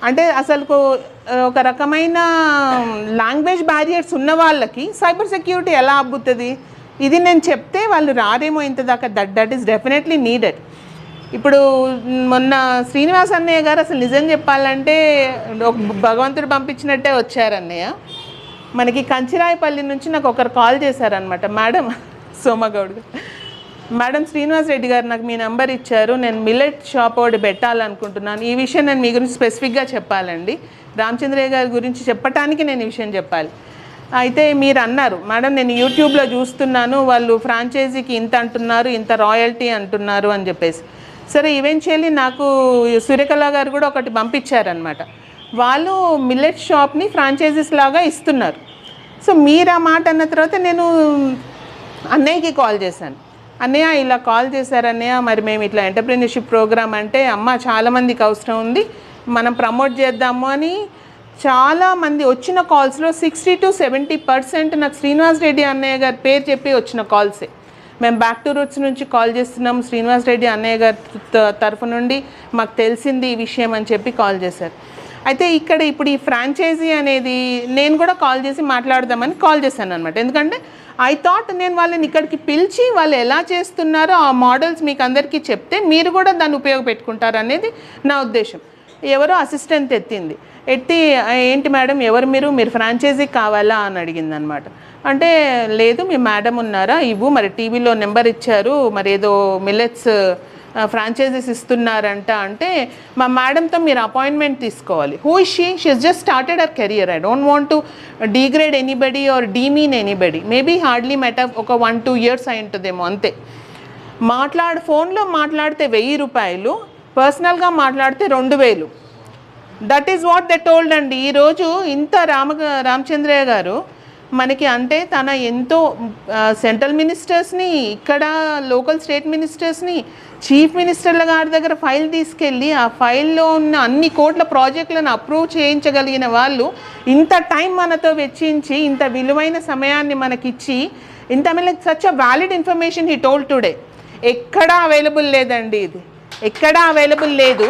అంటే అసలు ఒక రకమైన లాంగ్వేజ్ బ్యారియర్స్ ఉన్న వాళ్ళకి సైబర్ సెక్యూరిటీ ఎలా అబ్బుతుంది? ఇది నేను చెప్తే వాళ్ళు రారేమో ఇంత దాకా. That is definitely needed. ఇప్పుడు మొన్న శ్రీనివాస్ అన్నయ్య గారు అసలు నిజం చెప్పాలంటే ఒక భగవంతుడు పంపించినట్టే వచ్చారన్నయ్య. మనకి కంచిరాయపల్లి నుంచి నాకు ఒకరు కాల్ చేశారనమాట, మేడం సోమగౌడ్ గారు, మేడం శ్రీనివాస్ రెడ్డి గారు నాకు మీ నెంబర్ ఇచ్చారు, నేను మిల్లెట్ షాప్ ఒకటి పెట్టాలనుకుంటున్నాను. ఈ విషయం నేను మీ గురించి స్పెసిఫిక్గా చెప్పాలండి, రామచంద్రయ్య గారి గురించి చెప్పడానికి నేను ఈ విషయం చెప్పాలి. అయితే మీరు అన్నారు, మేడం నేను యూట్యూబ్లో చూస్తున్నాను, వాళ్ళు ఫ్రాంచైజీకి ఇంత అంటున్నారు, ఇంత రాయల్టీ అంటున్నారు అని చెప్పేసి. సరే ఈవెన్చువల్లీ నాకు సూర్యకళ గారు కూడా ఒకటి పంపించారనమాట. వాళ్ళు మిల్లెట్ షాప్ని ఫ్రాంచైజీస్ లాగా ఇస్తున్నారు. సో మీరు ఆ మాట అన్న తర్వాత నేను అన్నయ్యకి కాల్ చేశాను. అన్నయ్య ఇలా కాల్ చేశారు అన్నయ్య, మరి మేము ఇట్లా ఎంటర్‌ప్రెన్యూర్‌షిప్ ప్రోగ్రామ్ అంటే అమ్మ చాలామందికి అవసరం ఉంది, మనం ప్రమోట్ చేద్దాము అని. చాలామంది వచ్చిన కాల్స్లో 60 to 70% నాకు శ్రీనివాస్ రెడ్డి అన్నయ్య గారి పేరు చెప్పి వచ్చిన కాల్సే. మేము బ్యాక్ టు రూట్స్ నుంచి కాల్ చేస్తున్నాం, శ్రీనివాస్ రెడ్డి అన్నయ్య గారి తరఫు నుండి మాకు తెలిసింది ఈ విషయం అని చెప్పి కాల్ చేశారు. అయితే ఇక్కడ ఇప్పుడు ఈ ఫ్రాంచైజీ అనేది నేను కూడా కాల్ చేసి మాట్లాడదామని కాల్ చేశాను అనమాట. ఎందుకంటే ఐ థాట్ నేను వాళ్ళని ఇక్కడికి పిలిచి వాళ్ళు ఎలా చేస్తున్నారో ఆ మోడల్స్ మీకు అందరికీ చెప్తే మీరు కూడా దాన్ని ఉపయోగపెట్టుకుంటారు అనేది నా ఉద్దేశం. ఎవరో అసిస్టెంట్ ఎత్తి ఏంటి మేడం ఎవరు మీరు ఫ్రాంచైజీ కావాలా అని అడిగింది అనమాట. అంటే లేదు మీ మేడం ఉన్నారా, ఇవ్వు, మరి టీవీలో నెంబర్ ఇచ్చారు, మరి ఏదో మిల్లెట్స్ ఫ్రాంచైజీస్ ఇస్తున్నారంట. అంటే మా మేడంతో మీరు అపాయింట్మెంట్ తీసుకోవాలి. Who is she is just started our career. I don't want to degrade anybody or demean anybody. Maybe hardly ఒక 1-2 years అయి ఉంటుందేమో అంతే. ఫోన్లో మాట్లాడితే 1000 రూపాయలు, పర్సనల్గా మాట్లాడితే 2000. That is what they told అండి. ఈరోజు ఇంత రామచంద్రయ్య గారు మనకి అంటే తన ఎంతో సెంట్రల్ మినిస్టర్స్ని, ఇక్కడ లోకల్ స్టేట్ మినిస్టర్స్ని, చీఫ్ మినిస్టర్ల గారి దగ్గర ఫైల్ తీసుకెళ్ళి ఆ ఫైల్లో ఉన్న అన్ని కోట్ల ప్రాజెక్టులను అప్రూవ్ చేయించగలిగిన వాళ్ళు ఇంత టైం మనతో వెచ్చించి ఇంత విలువైన సమయాన్ని మనకిచ్చి ఇంత such a valid information he told today. ఎక్కడా అవైలబుల్ లేదండి, ఇది ఎక్కడా అవైలబుల్ లేదు.